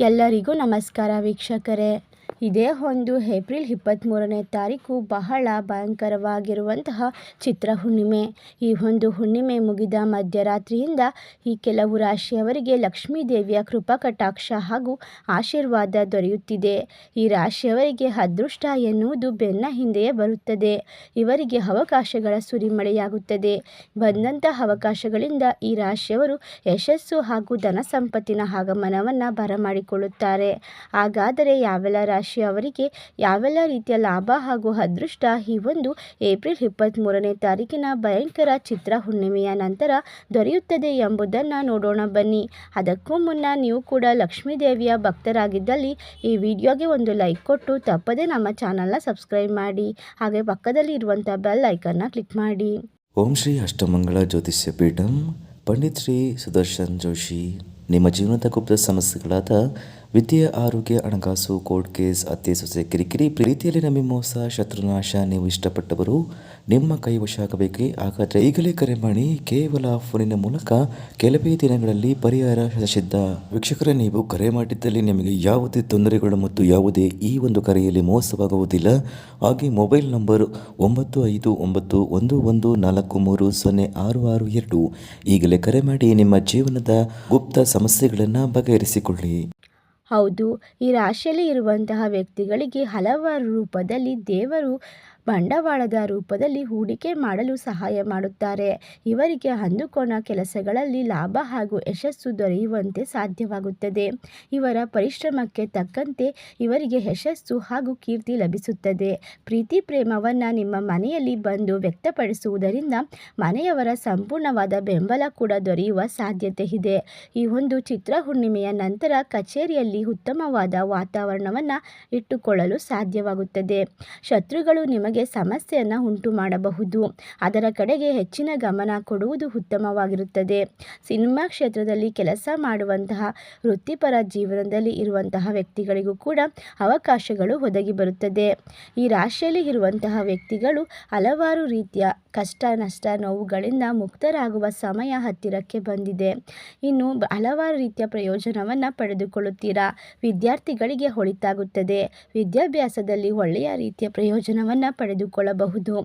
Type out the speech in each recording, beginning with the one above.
ಎಲ್ಲರಿಗೂ ನಮಸ್ಕಾರ ವೀಕ್ಷಕರೇ. ಇದೇ ಒಂದು ಏಪ್ರಿಲ್ 23ನೇ ತಾರೀಕು ಬಹಳ ಭಯಂಕರವಾಗಿರುವಂತಹ ಚಿತ್ರ ಹುಣ್ಣಿಮೆ. ಈ ಒಂದು ಹುಣ್ಣಿಮೆ ಮುಗಿದ ಮಧ್ಯರಾತ್ರಿಯಿಂದ ಈ ಕೆಲವು ರಾಶಿಯವರಿಗೆ ಲಕ್ಷ್ಮೀ ದೇವಿಯ ಕೃಪಾ ಕಟಾಕ್ಷ ಹಾಗೂ ಆಶೀರ್ವಾದ ದೊರೆಯುತ್ತಿದೆ. ಈ ರಾಶಿಯವರಿಗೆ ಅದೃಷ್ಟ ಎನ್ನುವುದು ಬೆನ್ನ ಹಿಂದೆಯೇ ಬರುತ್ತದೆ. ಇವರಿಗೆ ಅವಕಾಶಗಳ ಸುರಿಮಳೆಯಾಗುತ್ತದೆ. ಬಂದಂತಹ ಅವಕಾಶಗಳಿಂದ ಈ ರಾಶಿಯವರು ಯಶಸ್ಸು ಹಾಗೂ ಧನ ಸಂಪತ್ತಿನ ಆಗಮನವನ್ನು ಬರಮಾಡಿಕೊಳ್ಳುತ್ತಾರೆ. ಹಾಗಾದರೆ ಯಾವೆಲ್ಲ ರಾಶಿಯವರಿಗೆ ಯಾವೆಲ್ಲ ರೀತಿಯ ಲಾಭ ಹಾಗೂ ಅದೃಷ್ಟ ಈ ಒಂದು ಏಪ್ರಿಲ್ 23ನೇ ತಾರೀಕಿನ ಭಯಂಕರ ಚಿತ್ರ ಹುಣ್ಣಿಮೆಯ ನಂತರ ದೊರೆಯುತ್ತದೆ ಎಂಬುದನ್ನು ನೋಡೋಣ ಬನ್ನಿ. ಅದಕ್ಕೂ ಮುನ್ನ ನೀವು ಕೂಡ ಲಕ್ಷ್ಮೀ ದೇವಿಯ ಭಕ್ತರಾಗಿದ್ದಲ್ಲಿ ಈ ವಿಡಿಯೋಗೆ ಒಂದು ಲೈಕ್ ಕೊಟ್ಟು ತಪ್ಪದೆ ನಮ್ಮ ಚಾನಲ್ನ ಸಬ್ಸ್ಕ್ರೈಬ್ ಮಾಡಿ. ಹಾಗೆ ಪಕ್ಕದಲ್ಲಿ ಇರುವಂಥ ಬೆಲ್ ಐಕನ್ನ ಕ್ಲಿಕ್ ಮಾಡಿ. ಓಂ ಶ್ರೀ ಅಷ್ಟಮಂಗಳ ಜ್ಯೋತಿಷ್ಯ ಪೀಠಂ ಪಂಡಿತ್ ಶ್ರೀ ಸುದರ್ಶನ್ ಜೋಶಿ. ನಿಮ್ಮ ಜೀವನದ ಗುಪ್ತ ಸಮಸ್ಯೆಗಳಾದ ವಿದ್ಯೆ, ಆರೋಗ್ಯ, ಹಣಕಾಸು, ಕೋರ್ಟ್ ಕೇಸ್, ಅತ್ತೆ ಸೊಸೆ ಕಿರಿಕಿರಿ, ಪ್ರೀತಿಯಲ್ಲಿ ನಂಬಿ ಮೋಸ, ಶತ್ರುನಾಶ, ನೀವು ಇಷ್ಟಪಟ್ಟವರು ನಿಮ್ಮ ಕೈವಶ ಆಗಬೇಕೆ? ಹಾಗಾದರೆ ಈಗಲೇ ಕರೆ ಮಾಡಿ. ಕೇವಲ ಫೋನಿನ ಮೂಲಕ ಕೆಲವೇ ದಿನಗಳಲ್ಲಿ ಪರಿಹಾರ ಸಿದ್ಧ. ವೀಕ್ಷಕರೇ, ನೀವು ಕರೆ ಮಾಡಿದ್ದಲ್ಲಿ ನಿಮಗೆ ಯಾವುದೇ ತೊಂದರೆಗಳು ಮತ್ತು ಯಾವುದೇ ಈ ಒಂದು ಕರೆಯಲ್ಲಿ ಮೋಸವಾಗುವುದಿಲ್ಲ. ಹಾಗೆ ಮೊಬೈಲ್ ನಂಬರ್ 959114306662 ಈಗಲೇ ಕರೆ ಮಾಡಿ ನಿಮ್ಮ ಜೀವನದ ಗುಪ್ತ ಸಮಸ್ಯೆಗಳನ್ನು ಬಗೆಹರಿಸಿಕೊಳ್ಳಿ. ಹೌದು, ಈ ರಾಶಿಯಲ್ಲಿ ಇರುವಂತಹ ವ್ಯಕ್ತಿಗಳಿಗೆ ಹಲವಾರು ರೂಪದಲ್ಲಿ ದೇವರು ಬಂಡವಾಳದ ರೂಪದಲ್ಲಿ ಹೂಡಿಕೆ ಮಾಡಲು ಸಹಾಯ ಮಾಡುತ್ತಾರೆ. ಇವರಿಗೆ ಅಂದುಕೊಂಡ ಕೆಲಸಗಳಲ್ಲಿ ಲಾಭ ಹಾಗೂ ಯಶಸ್ಸು ದೊರೆಯುವಂತೆ ಸಾಧ್ಯವಾಗುತ್ತದೆ. ಇವರ ಪರಿಶ್ರಮಕ್ಕೆ ತಕ್ಕಂತೆ ಇವರಿಗೆ ಯಶಸ್ಸು ಹಾಗೂ ಕೀರ್ತಿ ಲಭಿಸುತ್ತದೆ. ಪ್ರೀತಿ ಪ್ರೇಮವನ್ನು ನಿಮ್ಮ ಮನೆಯಲ್ಲಿ ಬಂದು ವ್ಯಕ್ತಪಡಿಸುವುದರಿಂದ ಮನೆಯವರ ಸಂಪೂರ್ಣವಾದ ಬೆಂಬಲ ಕೂಡ ದೊರೆಯುವ ಸಾಧ್ಯತೆ ಇದೆ. ಈ ಒಂದು ಚಿತ್ರ ಹುಣ್ಣಿಮೆಯ ನಂತರ ಕಚೇರಿಯಲ್ಲಿ ಉತ್ತಮವಾದ ವಾತಾವರಣವನ್ನು ಇಟ್ಟುಕೊಳ್ಳಲು ಸಾಧ್ಯವಾಗುತ್ತದೆ. ಶತ್ರುಗಳು ನಿಮಗೆ ಸಮಸ್ಯೆಯನ್ನು ಉಂಟು ಮಾಡಬಹುದು. ಅದರ ಕಡೆಗೆ ಹೆಚ್ಚಿನ ಗಮನ ಕೊಡುವುದು ಉತ್ತಮವಾಗಿರುತ್ತದೆ. ಸಿನಿಮಾ ಕ್ಷೇತ್ರದಲ್ಲಿ ಕೆಲಸ ಮಾಡುವಂತಹ ವೃತ್ತಿಪರ ಜೀವನದಲ್ಲಿ ಇರುವಂತಹ ವ್ಯಕ್ತಿಗಳಿಗೂ ಕೂಡ ಅವಕಾಶಗಳು ಒದಗಿ ಬರುತ್ತದೆ. ಈ ರಾಶಿಯಲ್ಲಿ ಇರುವಂತಹ ವ್ಯಕ್ತಿಗಳು ಹಲವಾರು ರೀತಿಯ ಕಷ್ಟ, ನಷ್ಟ, ನೋವುಗಳಿಂದ ಮುಕ್ತರಾಗುವ ಸಮಯ ಹತ್ತಿರಕ್ಕೆ ಬಂದಿದೆ. ಇನ್ನು ಹಲವಾರು ರೀತಿಯ ಪ್ರಯೋಜನವನ್ನು ಪಡೆದುಕೊಳ್ಳುತ್ತೀರಾ. ವಿದ್ಯಾರ್ಥಿಗಳಿಗೆ ಒಳಿತಾಗುತ್ತದೆ. ವಿದ್ಯಾಭ್ಯಾಸದಲ್ಲಿ ಒಳ್ಳೆಯ ರೀತಿಯ ಪ್ರಯೋಜನವನ್ನು ಪಡೆದುಕೊಳ್ಳಬಹುದು.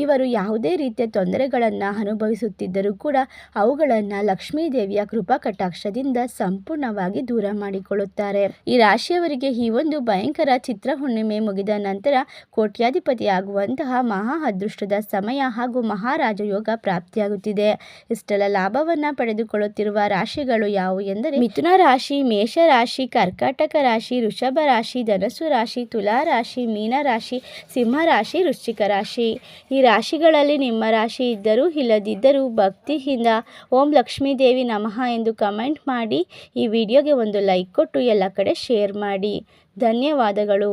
ಇವರು ಯಾವುದೇ ರೀತಿಯ ತೊಂದರೆಗಳನ್ನು ಅನುಭವಿಸುತ್ತಿದ್ದರೂ ಕೂಡ ಅವುಗಳನ್ನು ಲಕ್ಷ್ಮೀ ದೇವಿಯ ಕೃಪಾ ಕಟಾಕ್ಷದಿಂದ ಸಂಪೂರ್ಣವಾಗಿ ದೂರ ಮಾಡಿಕೊಳ್ಳುತ್ತಾರೆ. ಈ ರಾಶಿಯವರಿಗೆ ಈ ಒಂದು ಭಯಂಕರ ಚಿತ್ರ ಹುಣ್ಣಿಮೆ ಮುಗಿದ ನಂತರ ಕೋಟ್ಯಾಧಿಪತಿಯಾಗುವಂತಹ ಮಹಾ ಅದೃಷ್ಟದ ಸಮಯ ಹಾಗೂ ಮಹಾರಾಜ ಯೋಗ ಪ್ರಾಪ್ತಿಯಾಗುತ್ತಿದೆ. ಇಷ್ಟೆಲ್ಲ ಲಾಭವನ್ನು ಪಡೆದುಕೊಳ್ಳುತ್ತಿರುವ ರಾಶಿಗಳು ಯಾವುವು ಎಂದರೆ ಮಿಥುನ ರಾಶಿ, ಮೇಷ ರಾಶಿ, ಕರ್ಕಾಟಕ ರಾಶಿ, ವೃಷಭ ರಾಶಿ, ಧನಸ್ಸು ರಾಶಿ, ತುಲಾ ರಾಶಿ, ಮೀನ ರಾಶಿ, ಸಿಂಹ ರಾಶಿ, ವೃಶ್ಚಿಕ ರಾಶಿ. ಈ ರಾಶಿಗಳಲ್ಲಿ ನಿಮ್ಮ ರಾಶಿ ಇದ್ದರೂ ಇಲ್ಲದಿದ್ದರೂ ಭಕ್ತಿಯಿಂದ ಓಂ ಲಕ್ಷ್ಮೀ ದೇವಿ ನಮಃ ಎಂದು ಕಮೆಂಟ್ ಮಾಡಿ. ಈ ವಿಡಿಯೋಗೆ ಒಂದು ಲೈಕ್ ಕೊಟ್ಟು ಎಲ್ಲ ಕಡೆ ಶೇರ್ ಮಾಡಿ. ಧನ್ಯವಾದಗಳು.